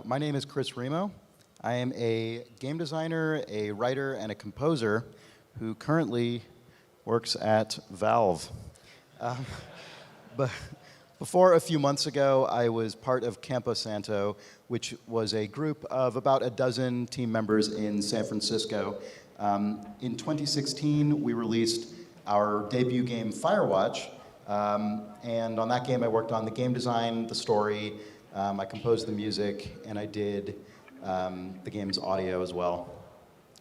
My name is Chris Remo. I am a game designer, a writer, and a composer who currently works at Valve. But before a few months ago, I was part of Campo Santo, which was a group of about a dozen team members in San Francisco. In 2016, we released our debut game, Firewatch, and on that game, I worked on the game design, the story, I composed the music, and I did the game's audio as well.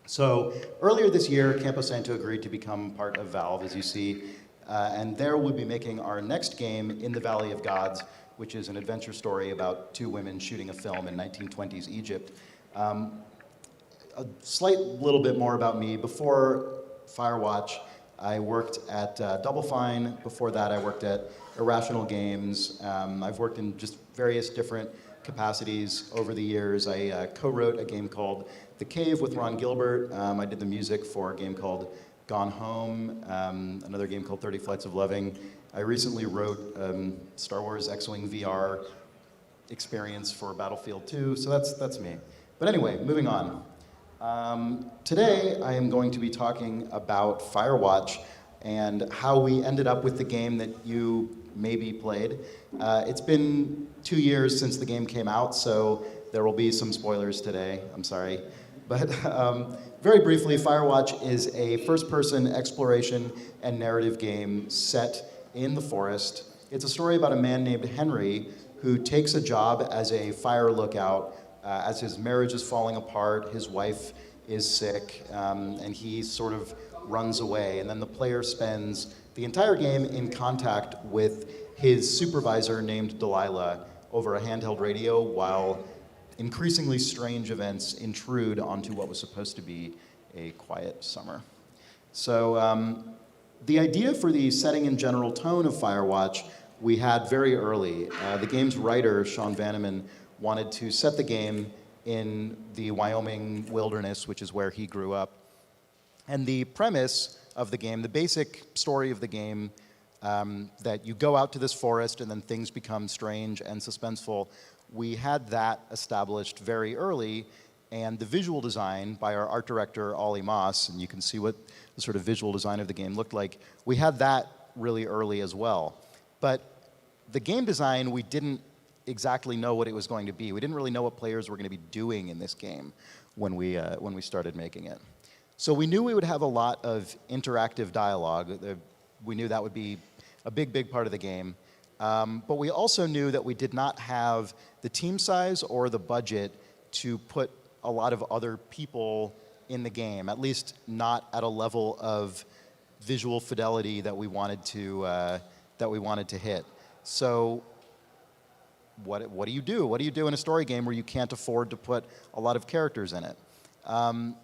So earlier this year, Campo Santo agreed to become part of Valve, as you see, and there we'll be making our next game, In the Valley of Gods, which is an adventure story about two women shooting a film in 1920s Egypt. A slight little bit more about me. Before Firewatch, I worked at Double Fine. Before that, I worked at Irrational Games. I've worked in just various different capacities over the years. I co-wrote a game called The Cave with Ron Gilbert. I did the music for a game called Gone Home, another game called 30 Flights of Loving. I recently wrote Star Wars X-Wing VR experience for Battlefield 2, so that's me. But anyway, moving on. Today, I am going to be talking about Firewatch and how we ended up with the game that you maybe played. It's been 2 years since the game came out, so there will be some spoilers today. I'm sorry. But very briefly, Firewatch is a first-person exploration and narrative game set in the forest. It's a story about a man named Henry who takes a job as a fire lookout as his marriage is falling apart, his wife is sick, and he sort of runs away. And then the player spends the entire game in contact with his supervisor named Delilah over a handheld radio while increasingly strange events intrude onto what was supposed to be a quiet summer. So the idea for the setting and general tone of Firewatch we had very early. The game's writer, Sean Vanneman, wanted to set the game in the Wyoming wilderness, which is where he grew up. And the premise of the game, the basic story of the game, that you go out to this forest and then things become strange and suspenseful, we had that established very early, and the visual design by our art director, Ollie Moss, and you can see what the sort of visual design of the game looked like, we had that really early as well. But the game design, we didn't exactly know what it was going to be. We didn't really know what players were going to be doing in this game when we started making it. So we knew we would have a lot of interactive dialogue. We knew that would be a big part of the game. But we also knew that we did not have the team size or the budget to put a lot of other people in the game, at least not at a level of visual fidelity that we wanted to hit. So what do you do? What do you do in a story game where you can't afford to put a lot of characters in it?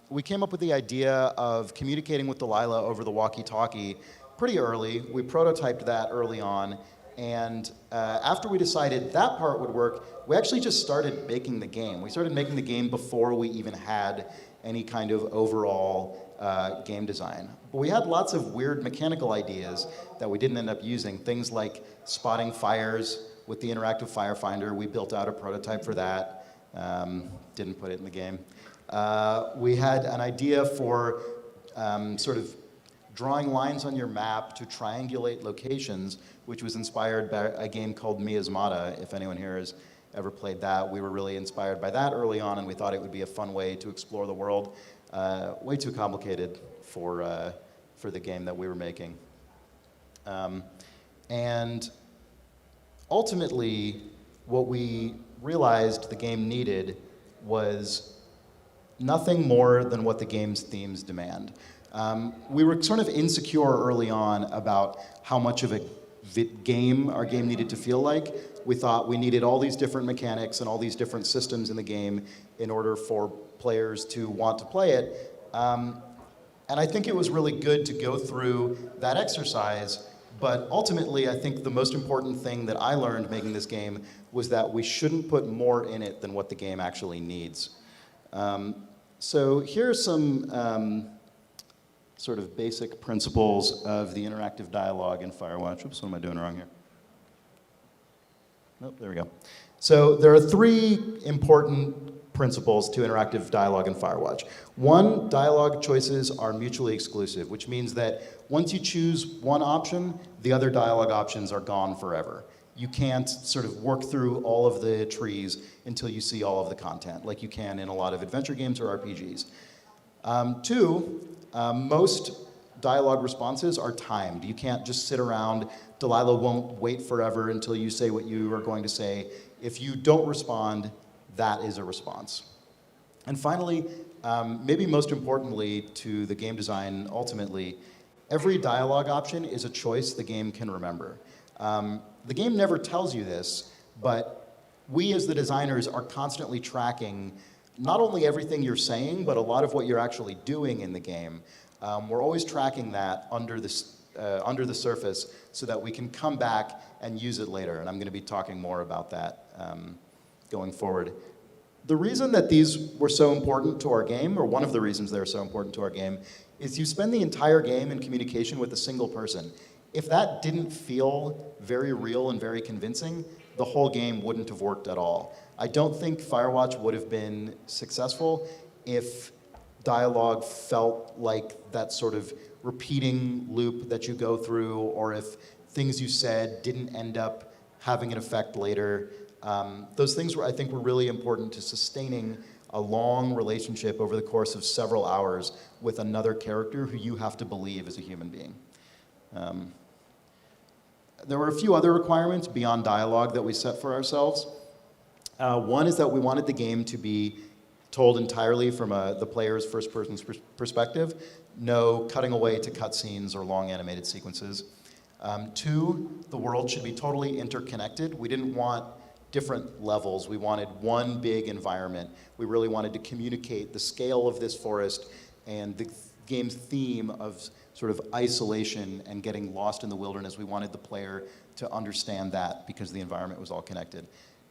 We came up with the idea of communicating with Delilah over the walkie-talkie pretty early. We prototyped that early on. And after we decided that part would work, we actually just started making the game. We started making the game before we even had any kind of overall game design. But we had lots of weird mechanical ideas that we didn't end up using. Things like spotting fires with the interactive firefinder. We built out a prototype for that. Didn't put it in the game. We had an idea for sort of drawing lines on your map to triangulate locations, which was inspired by a game called Miasmata. If anyone here has ever played that, we were really inspired by that early on, and we thought it would be a fun way to explore the world. Way too complicated for the game that we were making. And ultimately, what we realized the game needed was nothing more than what the game's themes demand. We were sort of insecure early on about how much of a game our game needed to feel like. We thought we needed all these different mechanics and all these different systems in the game in order for players to want to play it. And I think it was really good to go through that exercise, but ultimately I think the most important thing that I learned making this game was that we shouldn't put more in it than what the game actually needs. So here's some sort of basic principles of the interactive dialogue in Firewatch. Oops, what am I doing wrong here? Nope, there we go. So there are three important principles to interactive dialogue in Firewatch. One, dialogue choices are mutually exclusive, which means that once you choose one option, the other dialogue options are gone forever. You can't sort of work through all of the trees until you see all of the content, like you can in a lot of adventure games or RPGs. Two, most dialogue responses are timed. You can't just sit around. Delilah won't wait forever until you say what you are going to say. If you don't respond, that is a response. And finally, maybe most importantly to the game design ultimately, every dialogue option is a choice the game can remember. The game never tells you this, but we as the designers are constantly tracking not only everything you're saying, but a lot of what you're actually doing in the game. We're always tracking that under the surface so that we can come back and use it later. And I'm going to be talking more about that going forward. The reason that these were so important to our game, or one of the reasons they're so important to our game, is you spend the entire game in communication with a single person. If that didn't feel very real and very convincing, the whole game wouldn't have worked at all. I don't think Firewatch would have been successful if dialogue felt like that sort of repeating loop that you go through, or if things you said didn't end up having an effect later. Those things I think were really important to sustaining a long relationship over the course of several hours with another character who you have to believe is a human being. There were a few other requirements beyond dialogue that we set for ourselves. One is that we wanted the game to be told entirely from the player's first-person perspective, no cutting away to cutscenes or long animated sequences. Two, the world should be totally interconnected. We didn't want different levels. We wanted one big environment. We really wanted to communicate the scale of this forest and the game's theme of sort of isolation and getting lost in the wilderness. We wanted the player to understand that because the environment was all connected.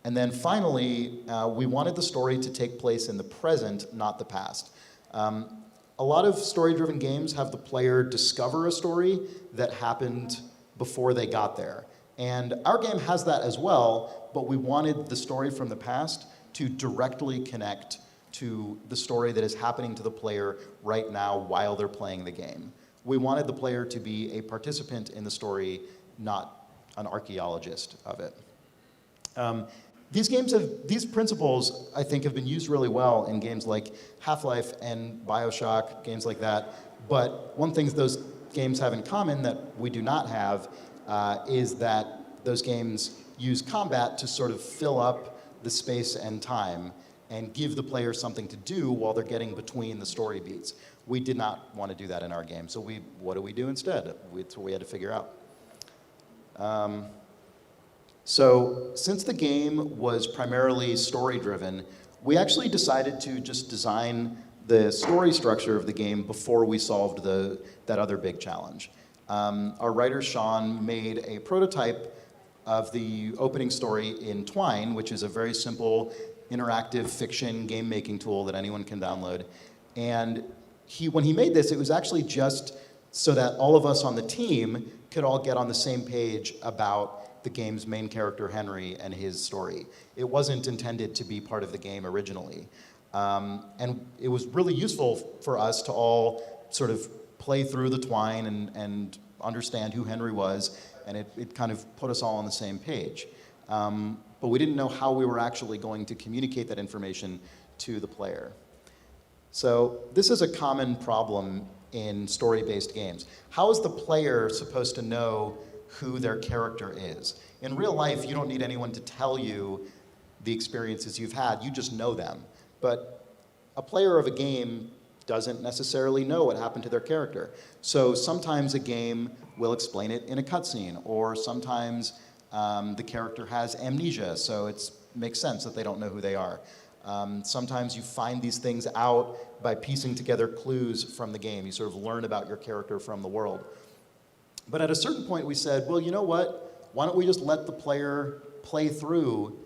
And then finally, we wanted the story to take place in the present, not the past. A lot of story-driven games have the player discover a story that happened before they got there. And our game has that as well, but we wanted the story from the past to directly connect to the story that is happening to the player right now while they're playing the game. We wanted the player to be a participant in the story, not an archaeologist of it. These principles, I think, have been used really well in games like Half-Life and BioShock, games like that. But one thing those games have in common that we do not have is that those games use combat to sort of fill up the space and time and give the player something to do while they're getting between the story beats. We did not want to do that in our game, so what do we do instead? That's what we had to figure out. So since the game was primarily story-driven, we actually decided to just design the story structure of the game before we solved that other big challenge. Our writer, Sean, made a prototype of the opening story in Twine, which is a very simple interactive fiction game-making tool that anyone can download. And when he made this, it was actually just so that all of us on the team could all get on the same page about the game's main character, Henry, and his story. It wasn't intended to be part of the game originally. And it was really useful for us to all sort of play through the Twine and understand who Henry was, and it kind of put us all on the same page. But we didn't know how we were actually going to communicate that information to the player. So this is a common problem in story-based games. How is the player supposed to know who their character is? In real life, you don't need anyone to tell you the experiences you've had. You just know them. But a player of a game doesn't necessarily know what happened to their character. So sometimes a game will explain it in a cutscene, or sometimes the character has amnesia, so it makes sense that they don't know who they are. Sometimes you find these things out by piecing together clues from the game. You sort of learn about your character from the world. But at a certain point we said, well, you know what? Why don't we just let the player play through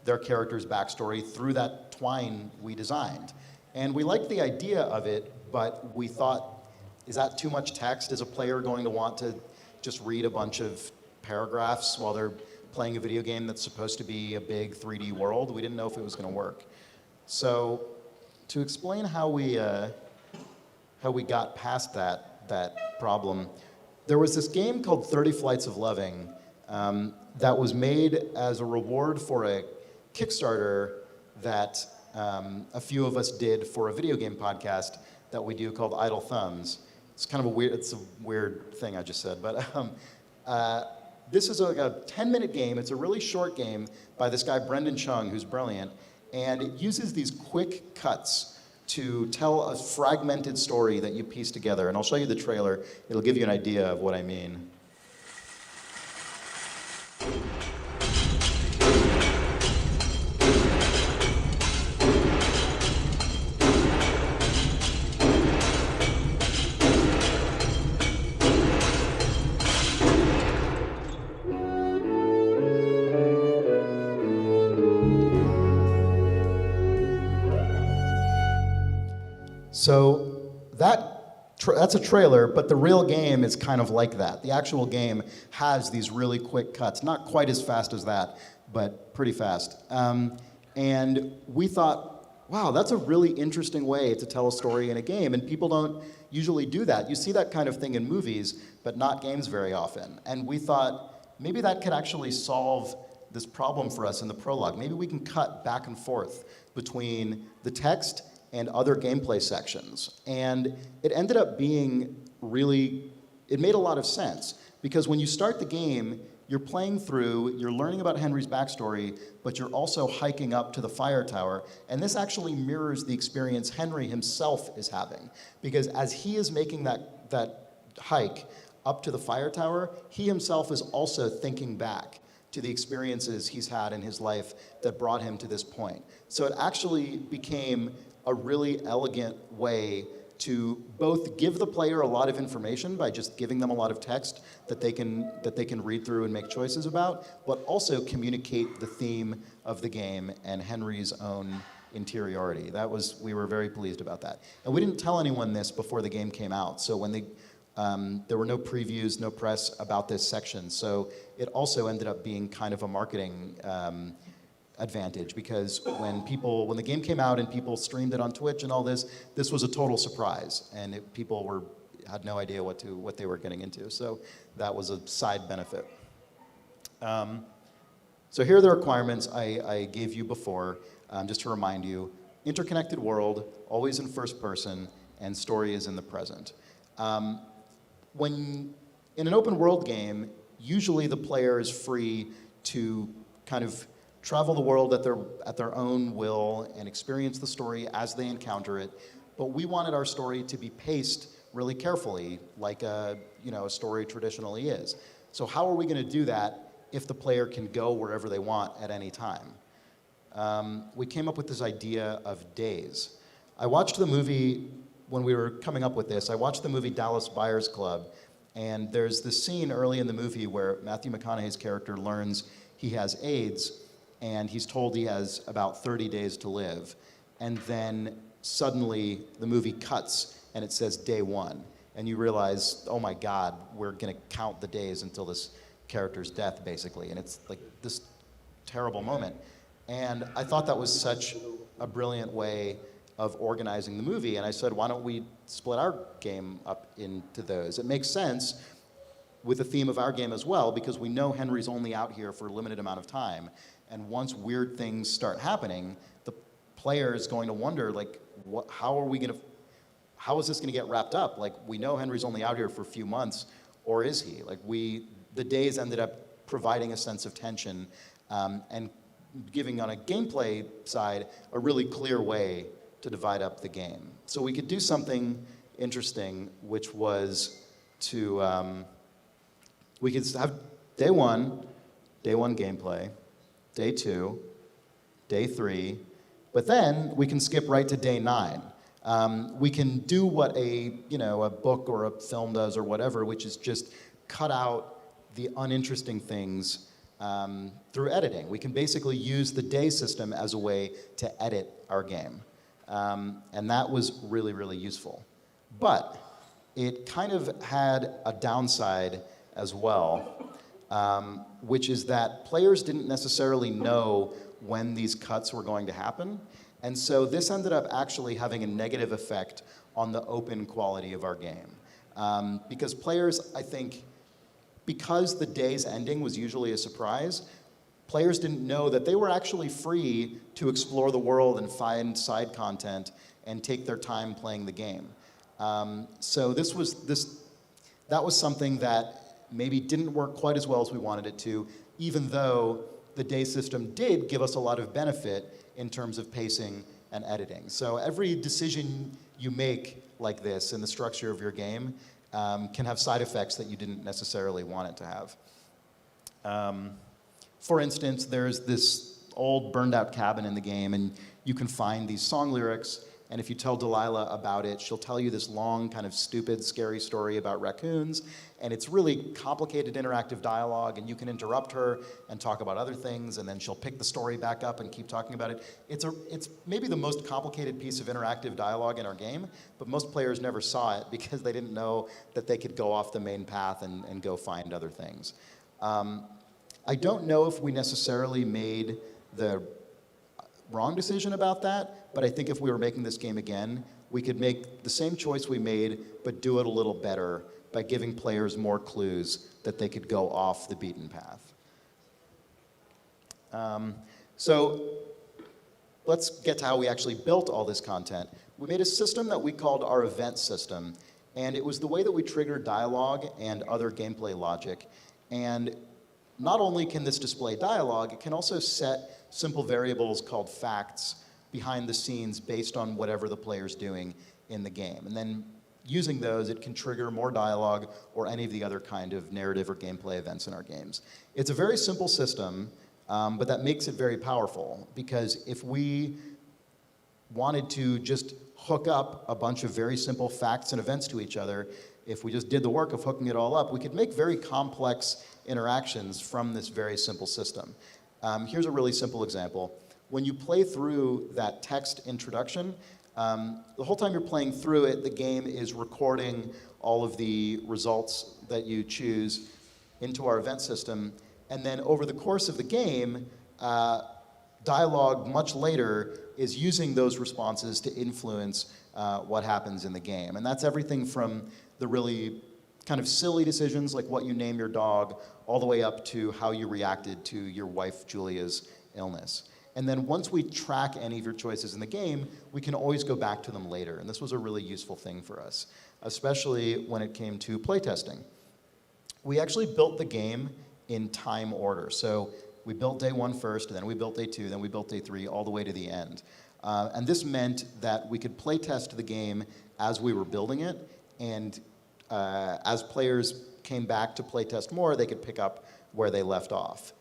their character's backstory through that Twine we designed? And we liked the idea of it, but we thought, is that too much text? Is a player going to want to just read a bunch of paragraphs while they're playing a video game that's supposed to be a big 3D world. We didn't know if it was going to work. So to explain how we got past that problem, there was this game called 30 Flights of Loving that was made as a reward for a Kickstarter that a few of us did for a video game podcast that we do called Idle Thumbs. It's kind of a weird thing I just said, but this is like a 10-minute game. It's a really short game by this guy Brendan Chung, who's brilliant, and it uses these quick cuts to tell a fragmented story that you piece together. And I'll show you the trailer. It'll give you an idea of what I mean. So that's a trailer, but the real game is kind of like that. The actual game has these really quick cuts, not quite as fast as that, but pretty fast. And we thought, wow, that's a really interesting way to tell a story in a game, and people don't usually do that. You see that kind of thing in movies, but not games very often. And we thought, maybe that could actually solve this problem for us in the prologue. Maybe we can cut back and forth between the text and other gameplay sections. And it ended up being it made a lot of sense, because when you start the game, you're playing through, you're learning about Henry's backstory, but you're also hiking up to the fire tower, and this actually mirrors the experience Henry himself is having, because as he is making that hike up to the fire tower, he himself is also thinking back to the experiences he's had in his life that brought him to this point. So it actually became a really elegant way to both give the player a lot of information by just giving them a lot of text that they can read through and make choices about, but also communicate the theme of the game and Henry's own interiority. We were very pleased about that. And we didn't tell anyone this before the game came out, so when there were no previews, no press about this section, so it also ended up being kind of a marketing advantage, because when the game came out and people streamed it on Twitch and all this was a total surprise, and people had no idea what they were getting into. So that was a side benefit. So here are the requirements I gave you before, just to remind you: interconnected world, always in first person, and story is in the present. When in an open world game, usually the player is free to kind of travel the world at their own will and experience the story as they encounter it. But we wanted our story to be paced really carefully, like a story traditionally is. So how are we going to do that if the player can go wherever they want at any time? We came up with this idea of days. I watched the movie, when we were coming up with this, I watched the movie Dallas Buyers Club, and there's this scene early in the movie where Matthew McConaughey's character learns he has AIDS, and he's told he has about 30 days to live. And then suddenly the movie cuts and it says day one. And you realize, oh my God, we're gonna count the days until this character's death, basically. And it's like this terrible moment. And I thought that was such a brilliant way of organizing the movie. And I said, why don't we split our game up into those? It makes sense with the theme of our game as well, because we know Henry's only out here for a limited amount of time. And once weird things start happening, the player is going to wonder, like, how is this gonna get wrapped up? Like, we know Henry's only out here for a few months, or is he? Like, the days ended up providing a sense of tension, and giving, on a gameplay side, a really clear way to divide up the game. So we could do something interesting, which was we could have day one gameplay, day 2, day 3, but then we can skip right to day 9. We can do what a book or a film does or whatever, which is just cut out the uninteresting things through editing. We can basically use the day system as a way to edit our game. And that was really, really useful. But it kind of had a downside as well. which is that players didn't necessarily know when these cuts were going to happen. And so this ended up actually having a negative effect on the open quality of our game. Because players, I think, because the day's ending was usually a surprise, players didn't know that they were actually free to explore the world and find side content and take their time playing the game. So that was something that maybe didn't work quite as well as we wanted it to, even though the day system did give us a lot of benefit in terms of pacing and editing. So every decision you make like this in the structure of your game can have side effects that you didn't necessarily want it to have. For instance, there's this old burned out cabin in the game, and you can find these song lyrics, and if you tell Delilah about it, she'll tell you this long, kind of stupid, scary story about raccoons, and it's really complicated interactive dialogue, and you can interrupt her and talk about other things, and then she'll pick the story back up and keep talking about it. It's maybe the most complicated piece of interactive dialogue in our game, but most players never saw it because they didn't know that they could go off the main path and go find other things. I don't know if we necessarily made the wrong decision about that, but I think if we were making this game again, we could make the same choice we made, but do it a little better by giving players more clues that they could go off the beaten path. So let's get to how we actually built all this content. We made a system that we called our event system, and it was the way that we triggered dialogue and other gameplay logic. And not only can this display dialogue, it can also set simple variables called facts behind the scenes based on whatever the player's doing in the game. And then using those, it can trigger more dialogue or any of the other kind of narrative or gameplay events in our games. It's a very simple system, but that makes it very powerful, because if we wanted to just hook up a bunch of very simple facts and events to each other, if we just did the work of hooking it all up, we could make very complex interactions from this very simple system. Here's a really simple example. When you play through that text introduction, the whole time you're playing through it, the game is recording all of the results that you choose into our event system. And then over the course of the game, dialogue much later is using those responses to influence what happens in the game. And that's everything from the really kind of silly decisions like what you name your dog, all the way up to how you reacted to your wife Julia's illness. And then once we track any of your choices in the game, we can always go back to them later. And this was a really useful thing for us, especially when it came to playtesting. We actually built the game in time order. So we built day 1 first, and then we built day 2, then we built day 3, all the way to the end. And this meant that we could playtest the game as we were building it, and as players came back to playtest more, they could pick up where they left off.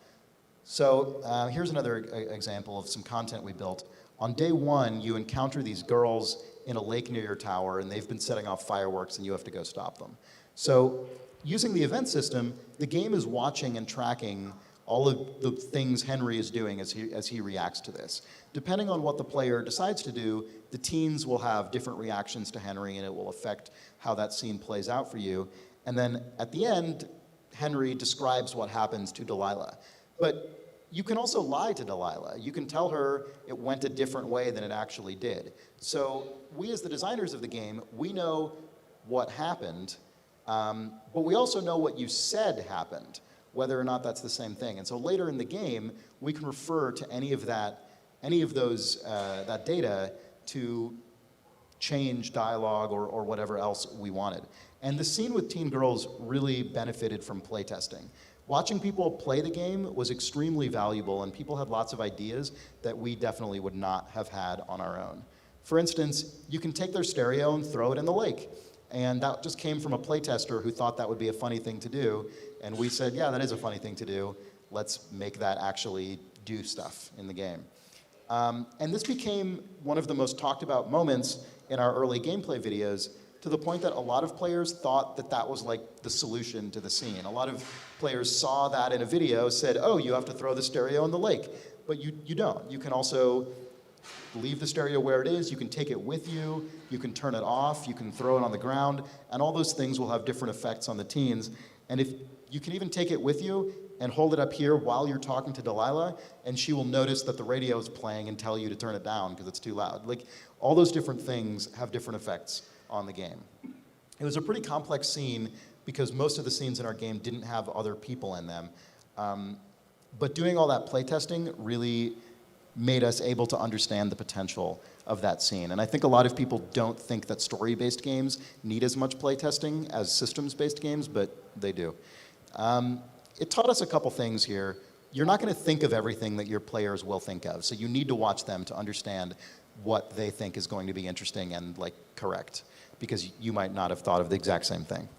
So here's another example of some content we built. On day 1, you encounter these girls in a lake near your tower, and they've been setting off fireworks, and you have to go stop them. So using the event system, the game is watching and tracking all of the things Henry is doing as he reacts to this. Depending on what the player decides to do, the teens will have different reactions to Henry, and it will affect how that scene plays out for you. And then at the end, Henry describes what happens to Delilah. But you can also lie to Delilah. You can tell her it went a different way than it actually did. So we, as the designers of the game, we know what happened, but we also know what you said happened, whether or not that's the same thing. And so later in the game, we can refer to any of that data to change dialogue or whatever else we wanted. And the scene with teen girls really benefited from playtesting. Watching people play the game was extremely valuable, and people had lots of ideas that we definitely would not have had on our own. For instance, you can take their stereo and throw it in the lake. And that just came from a playtester who thought that would be a funny thing to do. And we said, yeah, that is a funny thing to do. Let's make that actually do stuff in the game. And this became one of the most talked about moments in our early gameplay videos, to the point that a lot of players thought that that was like the solution to the scene. A lot of players saw that in a video, said, oh, you have to throw the stereo in the lake. But you don't. You can also leave the stereo where it is, you can take it with you can turn it off, you can throw it on the ground, and all those things will have different effects on the teens. And if you can even take it with you and hold it up here while you're talking to Delilah, and she will notice that the radio is playing and tell you to turn it down because it's too loud. Like, all those different things have different effects on the game. It was a pretty complex scene because most of the scenes in our game didn't have other people in them. But doing all that playtesting really made us able to understand the potential of that scene. And I think a lot of people don't think that story-based games need as much playtesting as systems-based games, but they do. It taught us a couple things here. You're not going to think of everything that your players will think of, so you need to watch them to understand what they think is going to be interesting and like correct, because you might not have thought of the exact same thing.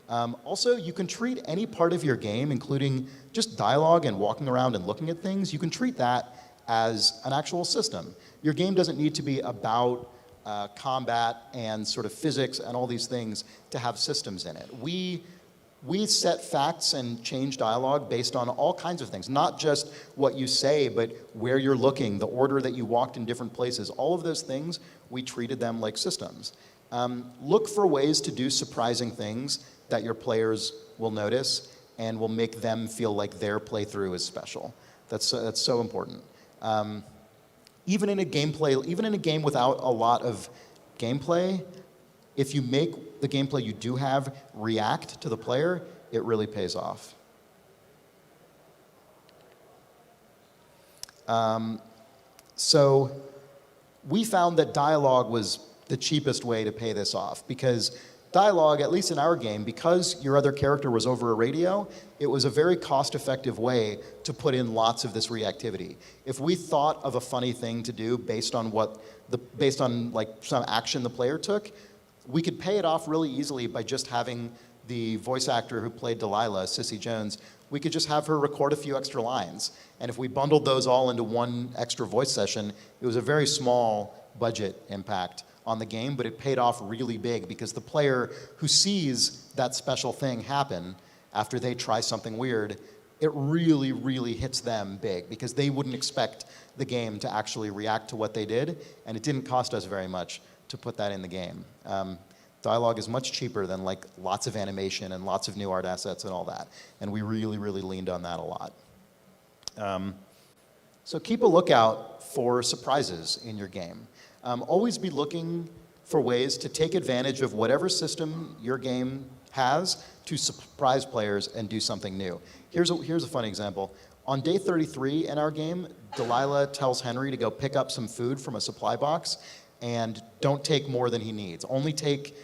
Also, you can treat any part of your game, including just dialogue and walking around and looking at things, you can treat that as an actual system. Your game doesn't need to be about combat and sort of physics and all these things to have systems in it. We set facts and change dialogue based on all kinds of things, not just what you say, but where you're looking, the order that you walked in different places. All of those things, we treated them like systems. Look for ways to do surprising things that your players will notice and will make them feel like their playthrough is special. That's so important. Even in a game without a lot of gameplay, if you make the gameplay you do have react to the player, it really pays off. So we found that dialogue was the cheapest way to pay this off, because dialogue, at least in our game, because your other character was over a radio, it was a very cost-effective way to put in lots of this reactivity. If we thought of a funny thing to do based on like some action the player took, we could pay it off really easily by just having the voice actor who played Delilah, Sissy Jones, we could just have her record a few extra lines. And if we bundled those all into one extra voice session, it was a very small budget impact on the game, but it paid off really big because the player who sees that special thing happen after they try something weird, it really, really hits them big because they wouldn't expect the game to actually react to what they did, and it didn't cost us very much to put that in the game. Dialogue is much cheaper than like lots of animation and lots of new art assets and all that, and we really, really leaned on that a lot. So keep a lookout for surprises in your game. Always be looking for ways to take advantage of whatever system your game has to surprise players and do something new. Here's a funny example. On day 33 in our game, Delilah tells Henry to go pick up some food from a supply box and don't take more than he needs. Only take,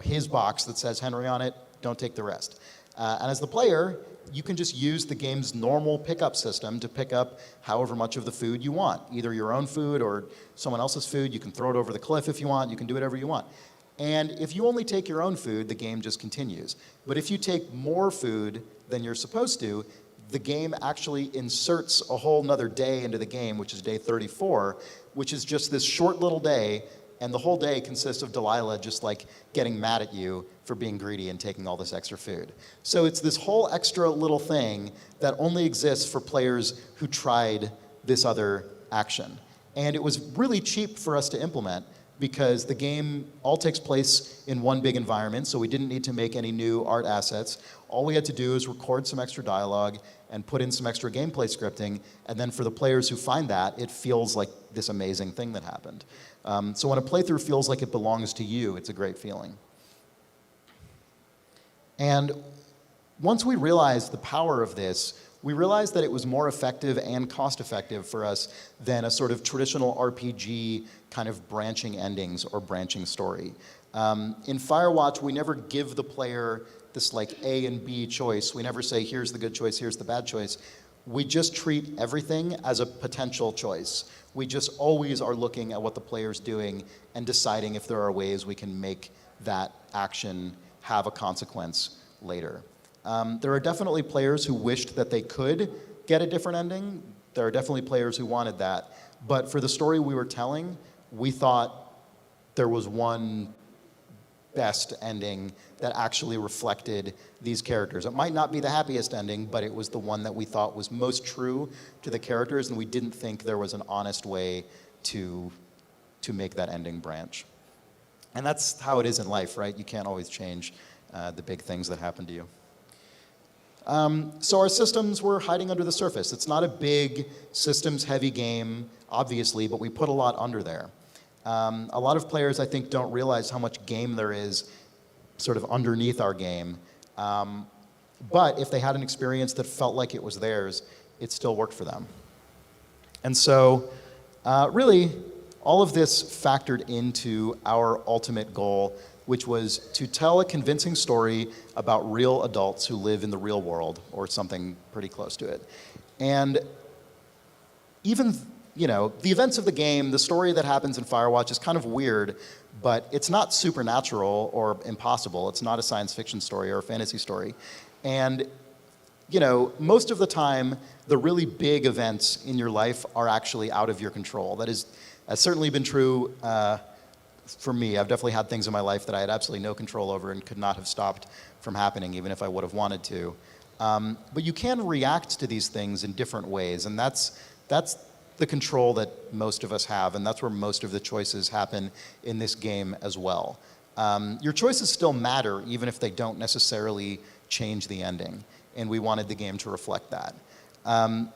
his box that says Henry on it, don't take the rest. And as the player, you can just use the game's normal pickup system to pick up however much of the food you want, either your own food or someone else's food. You can throw it over the cliff if you want. You can do whatever you want. And if you only take your own food, the game just continues. But if you take more food than you're supposed to, the game actually inserts a whole nother day into the game, which is day 34, which is just this short little day, and the whole day consists of Delilah just like getting mad at you for being greedy and taking all this extra food. So it's this whole extra little thing that only exists for players who tried this other action. And it was really cheap for us to implement because the game all takes place in one big environment, so we didn't need to make any new art assets. All we had to do is record some extra dialogue and put in some extra gameplay scripting, and then for the players who find that, it feels like this amazing thing that happened. So when a playthrough feels like it belongs to you, it's a great feeling. And once we realized the power of this, we realized that it was more effective and cost-effective for us than a sort of traditional RPG kind of branching endings or branching story. In Firewatch, we never give the player this like A and B choice. We never say, here's the good choice, here's the bad choice. We just treat everything as a potential choice. We just always are looking at what the player's doing and deciding if there are ways we can make that action have a consequence later. There are definitely players who wished that they could get a different ending. There are definitely players who wanted that. But for the story we were telling, we thought there was one best ending that actually reflected these characters. It might not be the happiest ending, but it was the one that we thought was most true to the characters, and we didn't think there was an honest way to make that ending branch. And that's how it is in life, right? You can't always change the big things that happen to you. So our systems were hiding under the surface. It's not a big systems-heavy game, obviously, but we put a lot under there. A lot of players, I think, don't realize how much game there is sort of underneath our game. But if they had an experience that felt like it was theirs, it still worked for them. And so, really, all of this factored into our ultimate goal, which was to tell a convincing story about real adults who live in the real world, or something pretty close to it. And even, the events of the game, the story that happens in Firewatch is kind of weird, but it's not supernatural or impossible. It's not a science fiction story or a fantasy story. And, most of the time, the really big events in your life are actually out of your control. That has certainly been true for me. I've definitely had things in my life that I had absolutely no control over and could not have stopped from happening, even if I would have wanted to. But you can react to these things in different ways, and that's the control that most of us have, and that's where most of the choices happen in this game as well. Your choices still matter, even if they don't necessarily change the ending, and we wanted the game to reflect that. And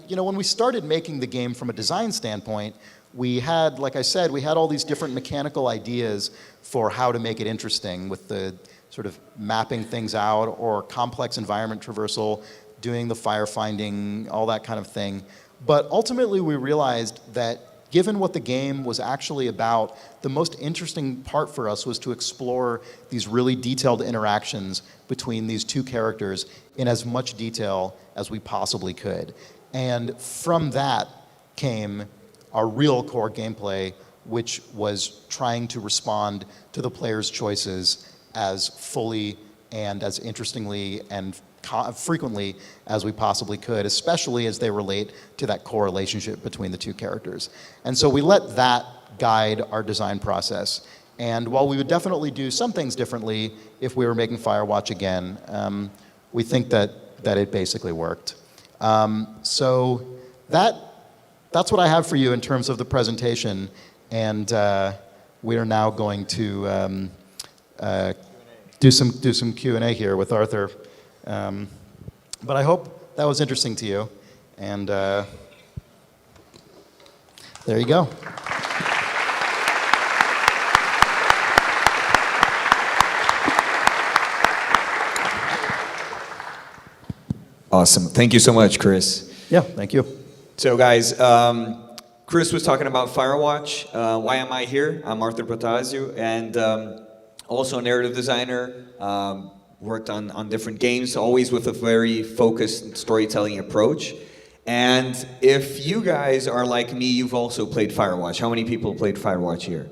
when we started making the game from a design standpoint, we had, like I said, we had all these different mechanical ideas for how to make it interesting, with the sort of mapping things out, or complex environment traversal, doing the firefinding, all that kind of thing. But ultimately we realized that given what the game was actually about, the most interesting part for us was to explore these really detailed interactions between these two characters in as much detail as we possibly could. And from that came our real core gameplay, which was trying to respond to the player's choices as fully and as interestingly and frequently as we possibly could, especially as they relate to that core relationship between the two characters. And so we let that guide our design process. And while we would definitely do some things differently if we were making Firewatch again, we think that it basically worked. So that's what I have for you in terms of the presentation, and we are now going to do some Q&A here with Arthur. But I hope that was interesting to you, and there you go. Awesome. Thank you so much, Chris. Yeah, thank you. So guys, Chris was talking about Firewatch. Why am I here? I'm Arthur Protasio, and also a narrative designer. Worked on different games, always with a very focused storytelling approach. And if you guys are like me, you've also played Firewatch. How many people played Firewatch here?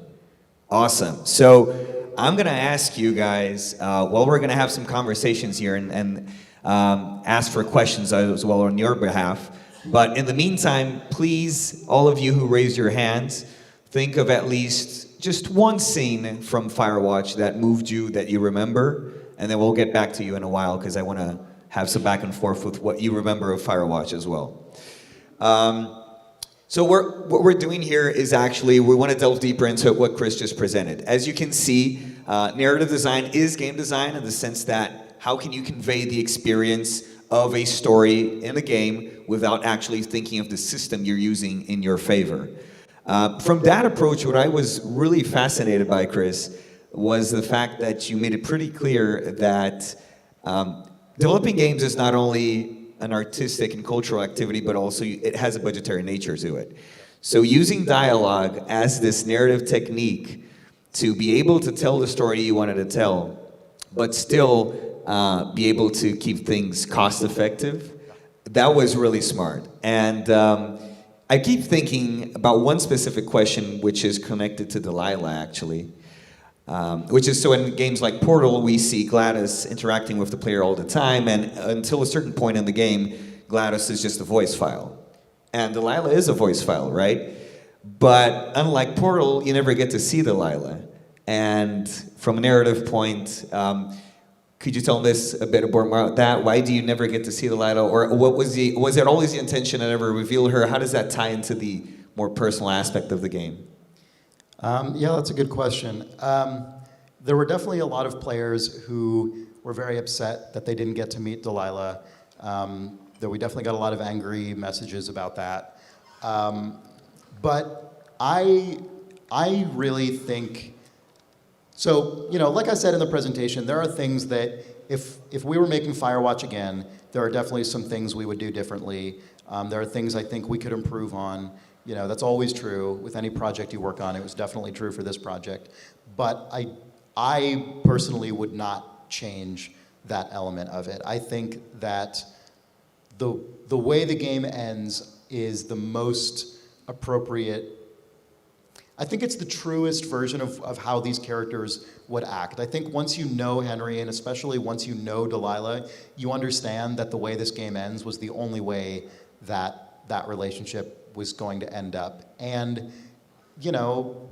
Awesome. So I'm gonna ask you guys, we're gonna have some conversations here and ask for questions as well on your behalf. But in the meantime, please, all of you who raised your hands, think of at least just one scene from Firewatch that moved you, that you remember, and then we'll get back to you in a while because I want to have some back and forth with what you remember of Firewatch as well. So what we're doing here is actually, we want to delve deeper into what Chris just presented. As you can see, narrative design is game design in the sense that how can you convey the experience of a story in a game without actually thinking of the system you're using in your favor. From that approach, what I was really fascinated by, Chris, was the fact that you made it pretty clear that developing games is not only an artistic and cultural activity, but also it has a budgetary nature to it. So using dialogue as this narrative technique to be able to tell the story you wanted to tell, but still be able to keep things cost effective, that was really smart. And I keep thinking about one specific question which is connected to Delilah actually. Which is, so in games like Portal, we see GLaDOS interacting with the player all the time, and until a certain point in the game, GLaDOS is just a voice file. And Delilah is a voice file, right? But unlike Portal, you never get to see Delilah. And from a narrative point, could you tell us a bit more about that? Why do you never get to see Delilah? Or what was it always the intention to never reveal her? How does that tie into the more personal aspect of the game? Yeah, that's a good question. There were definitely a lot of players who were very upset that they didn't get to meet Delilah. Though we definitely got a lot of angry messages about that. But I really think, so, like I said in the presentation, there are things that if we were making Firewatch again, there are definitely some things we would do differently. There are things I think we could improve on. That's always true with any project you work on. It was definitely true for this project. But I personally would not change that element of it. I think that the way the game ends is the most appropriate. I think it's the truest version of how these characters would act. I think once you know Henry, and especially once you know Delilah, you understand that the way this game ends was the only way that that relationship was going to end up. And,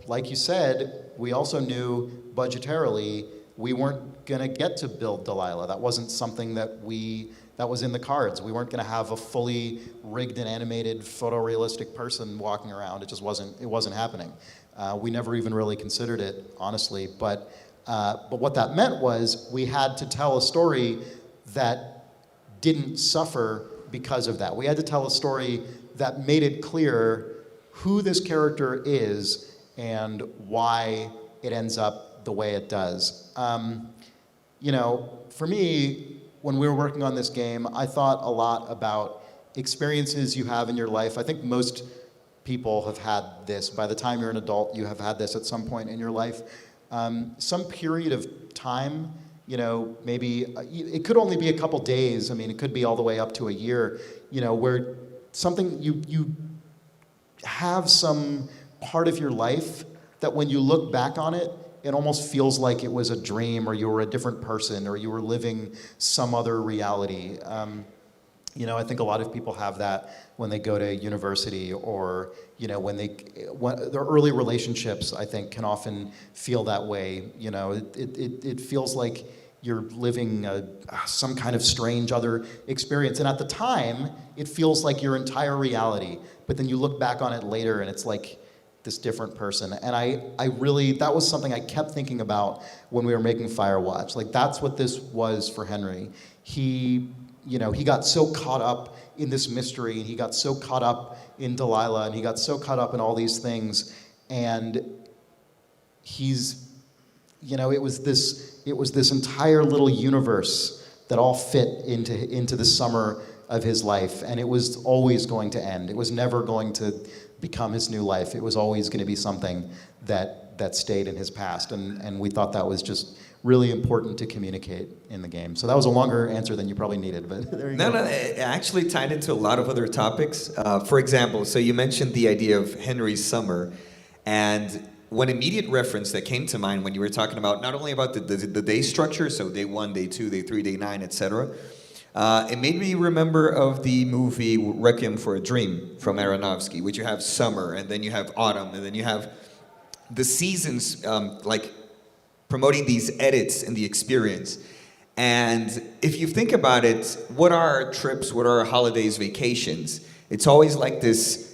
like you said, we also knew budgetarily we weren't going to get to build Delilah. That wasn't something that was in the cards. We weren't going to have a fully rigged and animated photorealistic person walking around. It wasn't happening. We never even really considered it, honestly. But what that meant was we had to tell a story that didn't suffer because of that. We had to tell a story that made it clear who this character is and why it ends up the way it does. For me, when we were working on this game, I thought a lot about experiences you have in your life. I think most people have had this. By the time you're an adult, you have had this at some point in your life. Some period of time, maybe it could only be a couple days. I mean, it could be all the way up to a year, where something you have some part of your life that when you look back on it, it almost feels like it was a dream, or you were a different person, or you were living some other reality. I think a lot of people have that when they go to university, or when their early relationships, I think, can often feel that way. It feels like you're living some kind of strange other experience, and at the time, it feels like your entire reality. But then you look back on it later, and it's like this different person. And I really, that was something I kept thinking about when we were making Firewatch. Like, that's what this was for Henry. He got so caught up in this mystery, and he got so caught up in Delilah, and he got so caught up in all these things. And he's, it was this entire little universe that all fit into the summer of his life, and it was always going to end. It was never going to become his new life. It was always going to be something that stayed in his past, and we thought that was just really important to communicate in the game. So that was a longer answer than you probably needed, but there you go. No, it actually tied into a lot of other topics. For example, so you mentioned the idea of Henry's summer, and one immediate reference that came to mind when you were talking about not only about the day structure, so day 1, day 2, day 3, day 9, etc., it made me remember of the movie Requiem for a Dream from Aronofsky, which you have summer, and then you have autumn, and then you have the seasons, like promoting these edits in the experience. And if you think about it, what are our trips, what are our holidays, vacations? It's always like this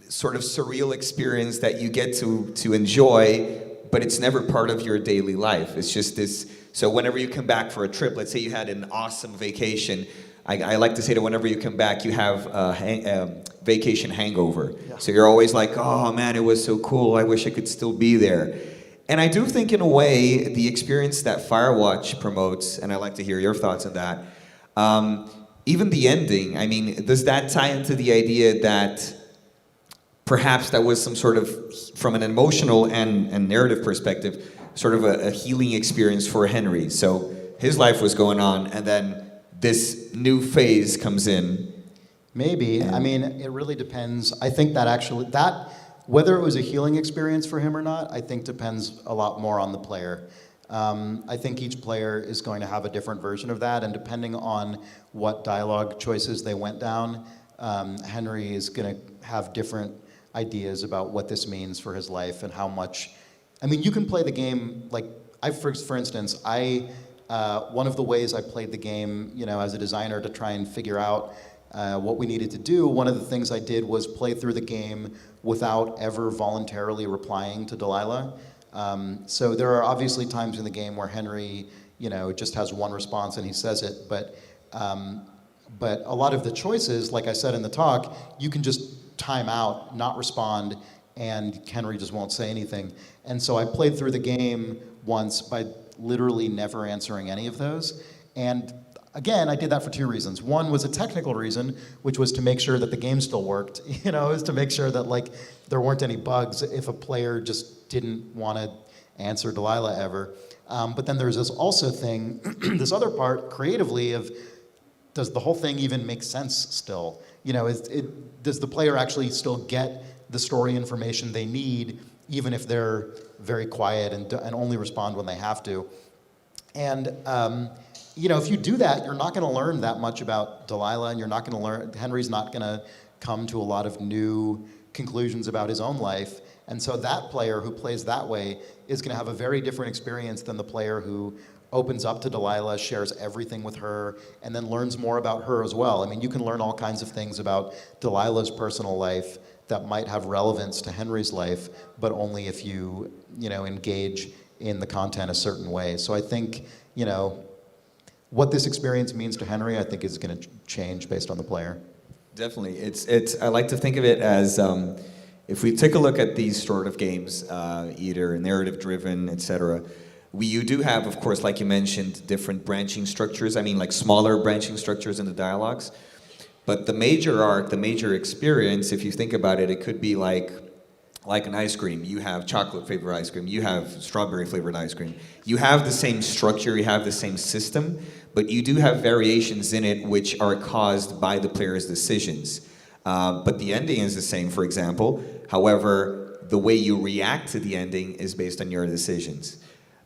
sort of surreal experience that you get to enjoy, but it's never part of your daily life. It's just this. So whenever you come back for a trip, let's say you had an awesome vacation, I like to say that whenever you come back, you have a vacation hangover. Yeah. So you're always like, oh man, it was so cool, I wish I could still be there. And I do think, in a way, the experience that Firewatch promotes, and I'd like to hear your thoughts on that, even the ending, I mean, does that tie into the idea that perhaps that was some sort of, from an emotional and narrative perspective, sort of a healing experience for Henry? So his life was going on, and then this new phase comes in. Maybe. I mean, it really depends. I think that whether it was a healing experience for him or not, I think depends a lot more on the player. I think each player is going to have a different version of that, and depending on what dialogue choices they went down, Henry is going to have different ideas about what this means for his life and how much. I mean, you can play the game, like, for instance, one of the ways I played the game, as a designer to try and figure out what we needed to do, one of the things I did was play through the game without ever voluntarily replying to Delilah. So there are obviously times in the game where Henry, it just has one response and he says it. But a lot of the choices, like I said in the talk, you can just time out, not respond, and Henry just won't say anything. And so I played through the game once by literally never answering any of those. And again, I did that for two reasons. One was a technical reason, which was to make sure that the game still worked. It was to make sure that like there weren't any bugs if a player just didn't want to answer Delilah ever. But then there's this also thing, this other part creatively of, does the whole thing even make sense still? Does the player actually still get the story information they need, even if they're very quiet and only respond when they have to? And if you do that, you're not going to learn that much about Delilah, and you're not going to learn. Henry's not going to come to a lot of new conclusions about his own life. And so that player who plays that way is going to have a very different experience than the player who opens up to Delilah, shares everything with her, and then learns more about her as well. I mean, you can learn all kinds of things about Delilah's personal life that might have relevance to Henry's life, but only if you, engage in the content a certain way. So I think, what this experience means to Henry, I think is going to change based on the player. Definitely. It's. I like to think of it as, if we take a look at these sort of games, either narrative-driven, etc., you do have, of course, like you mentioned, different branching structures. I mean, like smaller branching structures in the dialogues. But the major arc, the major experience, if you think about it, it could be like an ice cream. You have chocolate-flavored ice cream. You have strawberry-flavored ice cream. You have the same structure. You have the same system. But you do have variations in it which are caused by the player's decisions. But the ending is the same, for example. However, the way you react to the ending is based on your decisions.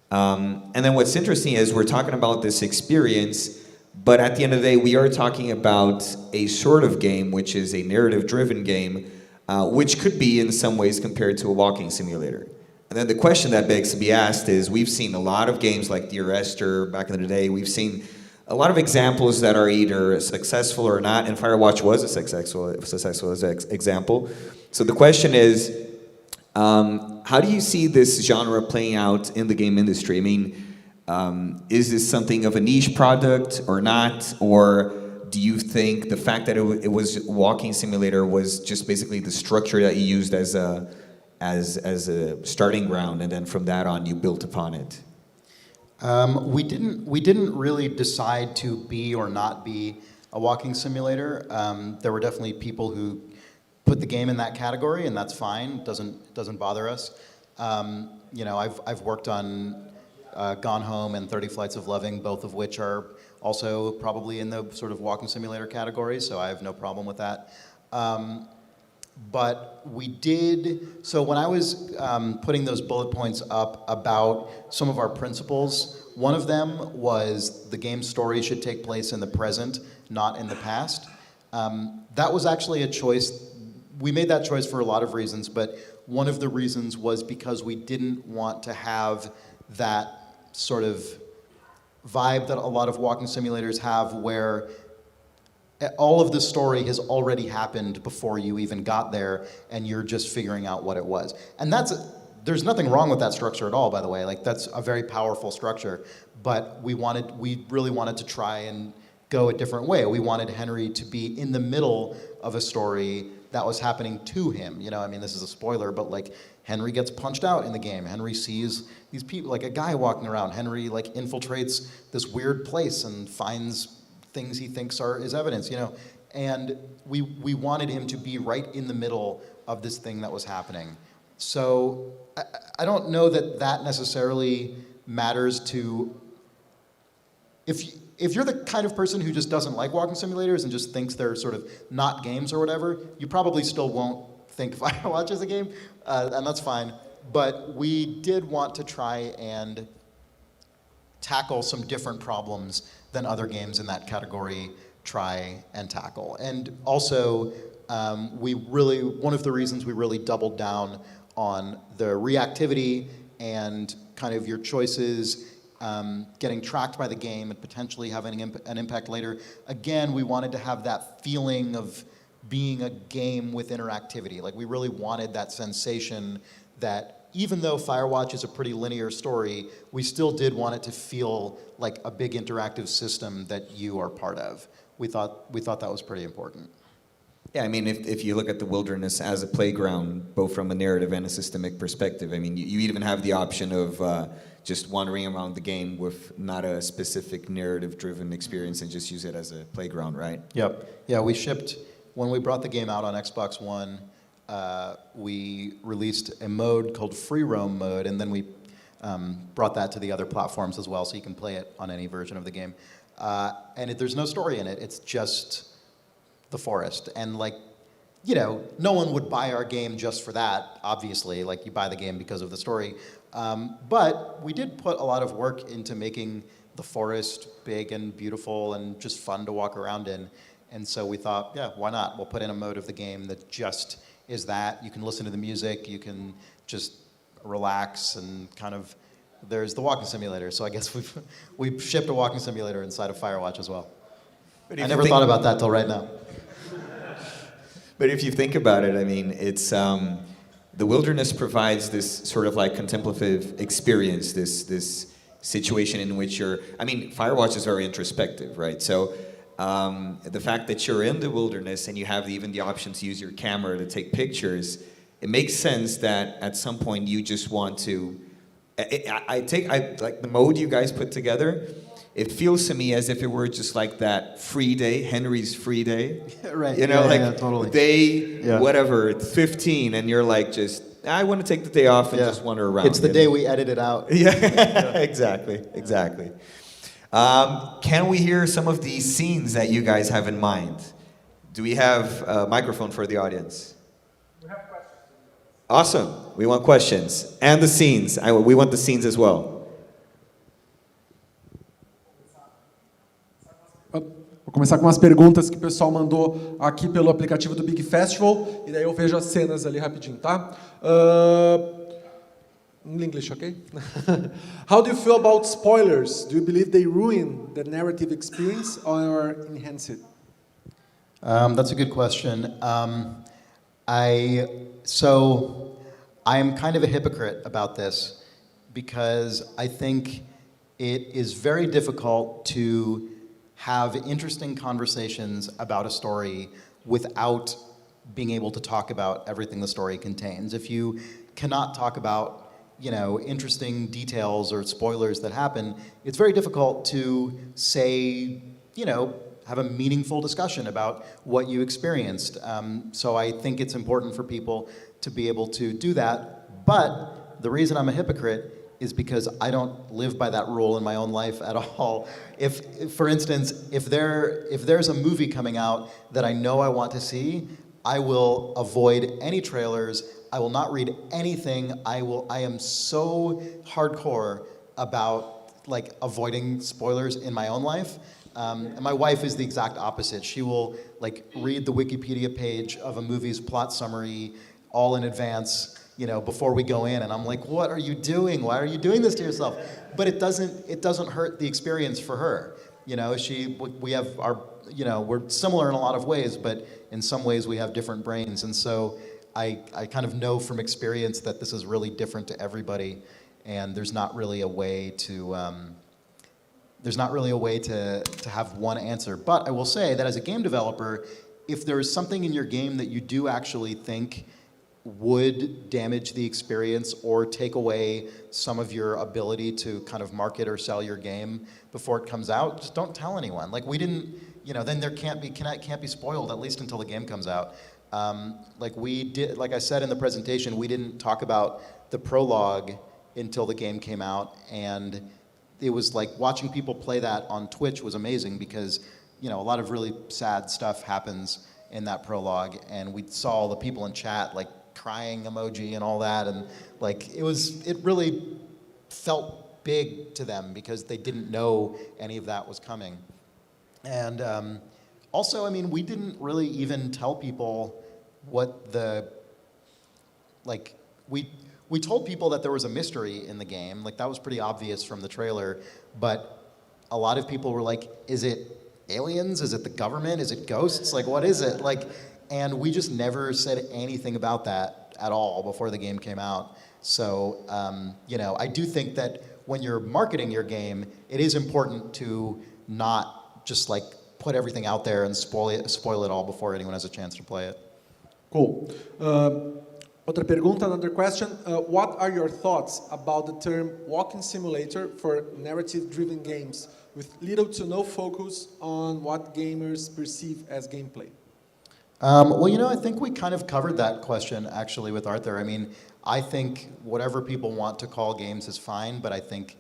And then what's interesting is we're talking about this experience, but at the end of the day, we are talking about a sort of game, which is a narrative-driven game, which could be in some ways compared to a walking simulator. And then the question that begs to be asked is, we've seen a lot of games like Dear Esther back in the day. We've seen a lot of examples that are either successful or not, and Firewatch was a successful example. So the question is, how do you see this genre playing out in the game industry? I mean, is this something of a niche product or not? Or do you think the fact that it was a walking simulator was just basically the structure that you used as a starting ground, and then from that on you built upon it? We didn't really decide to be or not be a walking simulator. There were definitely people who put the game in that category, and that's fine. Doesn't bother us. I've worked on Gone Home and 30 Flights of Loving, both of which are also probably in the sort of walking simulator category, so I have no problem with that. But we did, so when I was putting those bullet points up about some of our principles, one of them was the game's story should take place in the present, not in the past. That was actually a choice. We made that choice for a lot of reasons, but one of the reasons was because we didn't want to have that sort of vibe that a lot of walking simulators have, where all of the story has already happened before you even got there, and you're just figuring out what it was. And there's nothing wrong with that structure at all, by the way. Like, that's a very powerful structure. But we really wanted to try and go a different way. We wanted Henry to be in the middle of a story that was happening to him. This is a spoiler, but like, Henry gets punched out in the game. Henry sees these people, like a guy walking around. Henry like infiltrates this weird place and finds things he thinks is evidence, and we wanted him to be right in the middle of this thing that was happening. So I don't know that necessarily matters to, if you're the kind of person who just doesn't like walking simulators and just thinks they're sort of not games or whatever, you probably still won't think Firewatch is a game, and that's fine. But we did want to try and tackle some different problems than other games in that category try and tackle. And also, one of the reasons we really doubled down on the reactivity and kind of your choices getting tracked by the game and potentially having an impact later. Again, we wanted to have that feeling of being a game with interactivity. Like, we really wanted that sensation that even though Firewatch is a pretty linear story, we still did want it to feel like a big interactive system that you are part of. We thought that was pretty important. Yeah, I mean, if you look at the wilderness as a playground, both from a narrative and a systemic perspective, I mean, you even have the option of just wandering around the game with not a specific narrative-driven experience and just use it as a playground, right? Yep. Yeah, when we brought the game out on Xbox One, we released a mode called Free Roam mode, and then we brought that to the other platforms as well, so you can play it on any version of the game. And there's no story in it. It's just the forest. And like, you know, no one would buy our game just for that, obviously. Like, you buy the game because of the story. But we did put a lot of work into making the forest big and beautiful and just fun to walk around in. And so we thought, yeah, why not? We'll put in a mode of the game that just is that. You can listen to the music, you can just relax, and kind of, there's the walking simulator. So I guess we've shipped a walking simulator inside of Firewatch as well. I never thought about that till right now. But if you think about it, I mean, it's the wilderness provides this sort of like contemplative experience, this situation in which Firewatch is very introspective, right? So the fact that you're in the wilderness and you have even the option to use your camera to take pictures, it makes sense that at some point you just want to. I like the mode you guys put together. It feels to me as if it were just like that free day, Henry's free day. Right. You know, totally. Day, whatever, 15, and you're like, I want to take the day off and just wander around. It's the day we edit it out. Yeah, exactly. Can we hear some of the scenes that you guys have in mind? Do we have a microphone for the audience? We have questions. Awesome. We want questions. And the scenes. We want the scenes as well. Vou começar com umas perguntas que o pessoal mandou aqui pelo aplicativo do Big Festival, e daí eu vejo as cenas ali rapidinho, tá? In English, okay? How do you feel about spoilers? Do you believe they ruin the narrative experience or enhance it? That's a good question. I am kind of a hypocrite about this because I think it is very difficult to have interesting conversations about a story without being able to talk about everything the story contains. If you cannot talk about, you know, interesting details or spoilers that happen, it's very difficult to say, you know, have a meaningful discussion about what you experienced. So I think it's important for people to be able to do that. But the reason I'm a hypocrite is because I don't live by that rule in my own life at all. If for instance, if there's a movie coming out that I know I want to see, I will avoid any trailers. I will not read anything. I am so hardcore about like avoiding spoilers in my own life. And my wife is the exact opposite. She will like read the Wikipedia page of a movie's plot summary all in advance, you know, before we go in, and I'm like, what are you doing? Why are you doing this to yourself? But it doesn't hurt the experience for her. You know, we have our, you know, we're similar in a lot of ways, but in some ways we have different brains. And so I kind of know from experience that this is really different to everybody, and there's not really a way to have one answer. But I will say that as a game developer, if there is something in your game that you do actually think would damage the experience or take away some of your ability to kind of market or sell your game before it comes out, just don't tell anyone. Like we didn't, you know, then there can't be spoiled, at least until the game comes out. Like I said in the presentation, we didn't talk about the prologue until the game came out, and it was like watching people play that on Twitch was amazing because, you know, a lot of really sad stuff happens in that prologue, and we saw all the people in chat like crying emoji and all that, and like it really felt big to them because they didn't know any of that was coming. And also, I mean, we didn't really even tell people what we told people that there was a mystery in the game, like that was pretty obvious from the trailer, but a lot of people were like, is it aliens? Is it the government? Is it ghosts? Like, what is it? Like, and we just never said anything about that at all before the game came out. So, I do think that when you're marketing your game, it is important to not just like put everything out there and spoil it all before anyone has a chance to play it. Cool. Outra pergunta, another question. What are your thoughts about the term walking simulator for narrative-driven games with little to no focus on what gamers perceive as gameplay? I think we kind of covered that question actually with Arthur. I mean, I think whatever people want to call games is fine, but I think,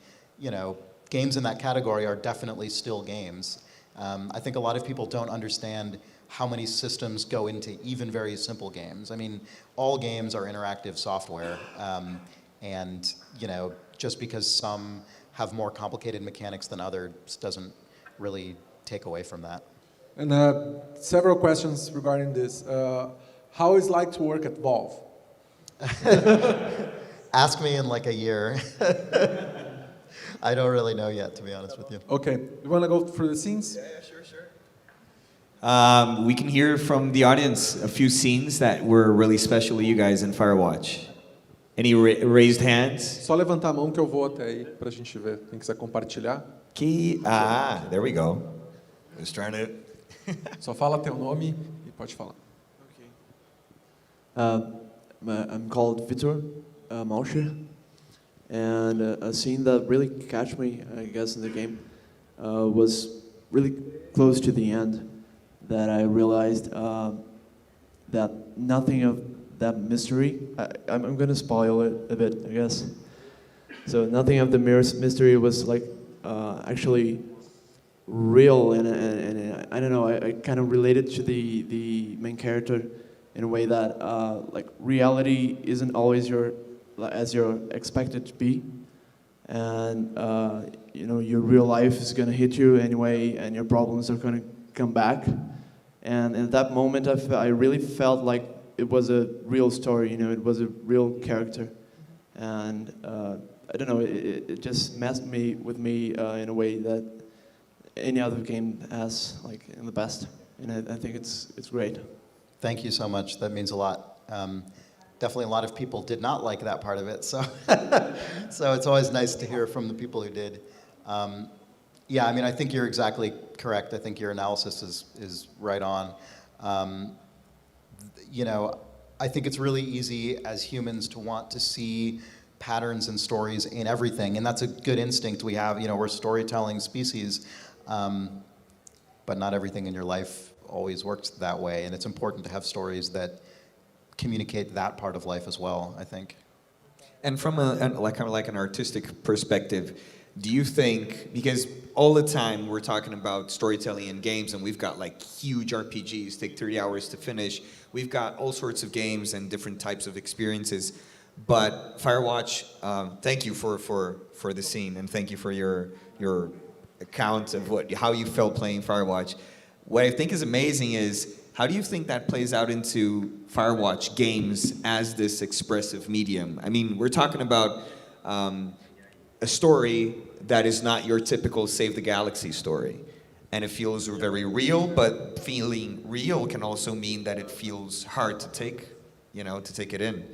games in that category are definitely still games. I think a lot of people don't understand how many systems go into even very simple games. I mean, all games are interactive software, and just because some have more complicated mechanics than others doesn't really take away from that. And several questions regarding this. How is it like to work at Valve? Ask me in like a year. I don't really know yet, to be honest with you. Okay, you want to go through the scenes? Yeah, sure. We can hear from the audience a few scenes that were really special to you guys in Firewatch. Any raised hands? Só levantar a mão que eu vou até aí pra gente ver. Quem quiser compartilhar. There we go. I was trying to... Só fala teu nome e pode falar. I'm called Vitor Malcher, and a scene that really catch me, I guess, in the game was really close to the end, that I realized that nothing of that mystery, I'm going to spoil it a bit, I guess. So nothing of the mystery was like actually real, and I don't know, I kind of related to the main character in a way that like reality isn't always as you're expected to be, and your real life is going to hit you anyway, and your problems are going to come back. And in that moment, I really felt like it was a real story, it was a real character, and I don't know, it just messed with me in a way that any other game has, like in the best, and I think it's great. Thank you so much. That means a lot. Definitely a lot of people did not like that part of it, so so it's always nice to hear from the people who did. Yeah, I mean, I think you're exactly correct. I think your analysis is right on. I think it's really easy as humans to want to see patterns and stories in everything, and that's a good instinct we have. We're a storytelling species, but not everything in your life always works that way, and it's important to have stories that communicate that part of life as well, I think. And from an artistic perspective, do you think, because all the time we're talking about storytelling in games, and we've got like huge RPGs, take 30 hours to finish, we've got all sorts of games and different types of experiences, but Firewatch, thank you for the scene, and thank you for your account of how you felt playing Firewatch. What I think is amazing is, how do you think that plays out into Firewatch games as this expressive medium? I mean, we're talking about a story that is not your typical Save the Galaxy story. And it feels very real, but feeling real can also mean that it feels hard to take it in.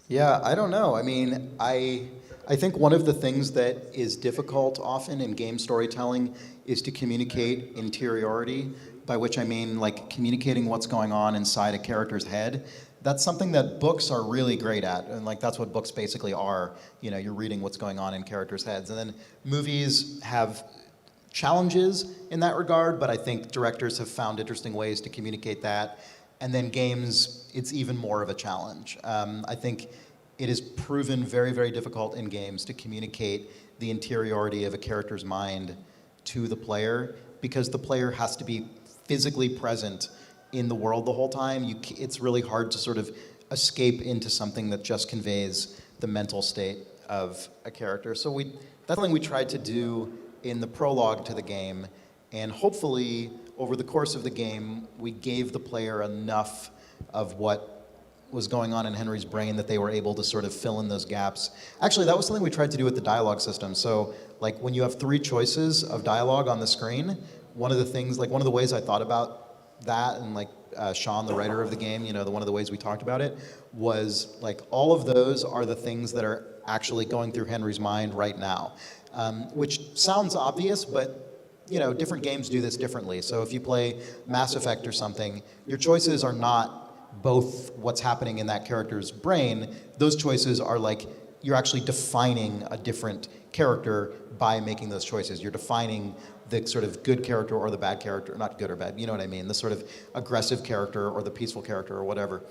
Yeah, I don't know. I mean, I think one of the things that is difficult often in game storytelling is to communicate interiority, by which I mean like communicating what's going on inside a character's head. That's something that books are really great at, and like that's what books basically are. You're reading what's going on in characters' heads. And then movies have challenges in that regard, but I think directors have found interesting ways to communicate that. And then games, it's even more of a challenge. I think it is proven very, very difficult in games to communicate the interiority of a character's mind to the player, because the player has to be physically present in the world the whole time. It's really hard to sort of escape into something that just conveys the mental state of a character. So that's something we tried to do in the prologue to the game, and hopefully over the course of the game we gave the player enough of what was going on in Henry's brain that they were able to sort of fill in those gaps. Actually, that was something we tried to do with the dialogue system. So like when you have 3 choices of dialogue on the screen, one of the ways I thought about that and like Sean, the writer of the game, one of the ways we talked about it, was like all of those are the things that are actually going through Henry's mind right now, which sounds obvious, but different games do this differently. So if you play Mass Effect or something, your choices are not both what's happening in that character's brain. Those choices are like you're actually defining a different character by making those choices. You're defining the sort of good character or the bad character, not good or bad, you know what I mean, the sort of aggressive character or the peaceful character or whatever.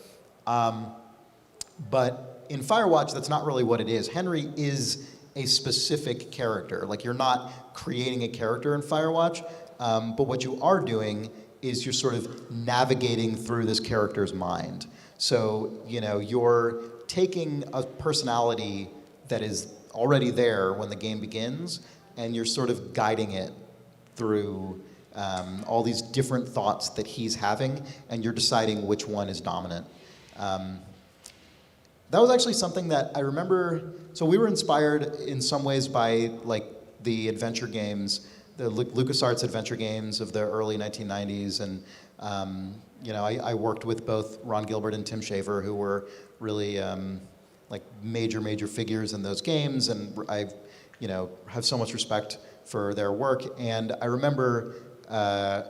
But in Firewatch, that's not really what it is. Henry is a specific character. Like, you're not creating a character in Firewatch, but what you are doing is you're sort of navigating through this character's mind. So, you're taking a personality that is already there when the game begins, and you're sort of guiding it through all these different thoughts that he's having, and you're deciding which one is dominant. That was actually something that I remember. So we were inspired in some ways by like the adventure games, the LucasArts adventure games of the early 1990s, and I worked with both Ron Gilbert and Tim Schafer, who were really like major figures in those games, and I have so much respect for their work. And I remember I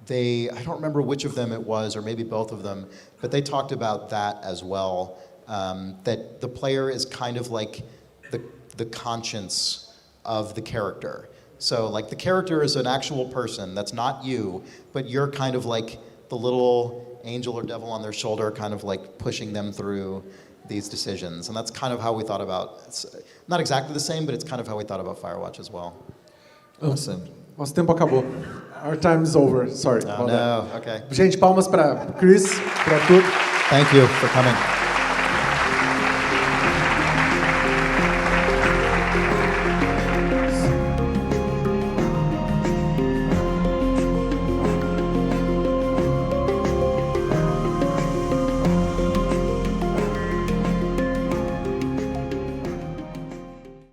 don't remember which of them it was, or maybe both of them, but they talked about that as well. That the player is kind of like the conscience of the character. So like the character is an actual person that's not you, but you're kind of like the little angel or devil on their shoulder, kind of like pushing them through these decisions. And that's kind of how we thought about, it's not exactly the same, but it's kind of how we thought about Firewatch as well. Awesome. Nosso tempo acabou. Our time is over. Sorry. Oh, no, okay. Gente, palmas para Chris, para tudo. Thank you for coming.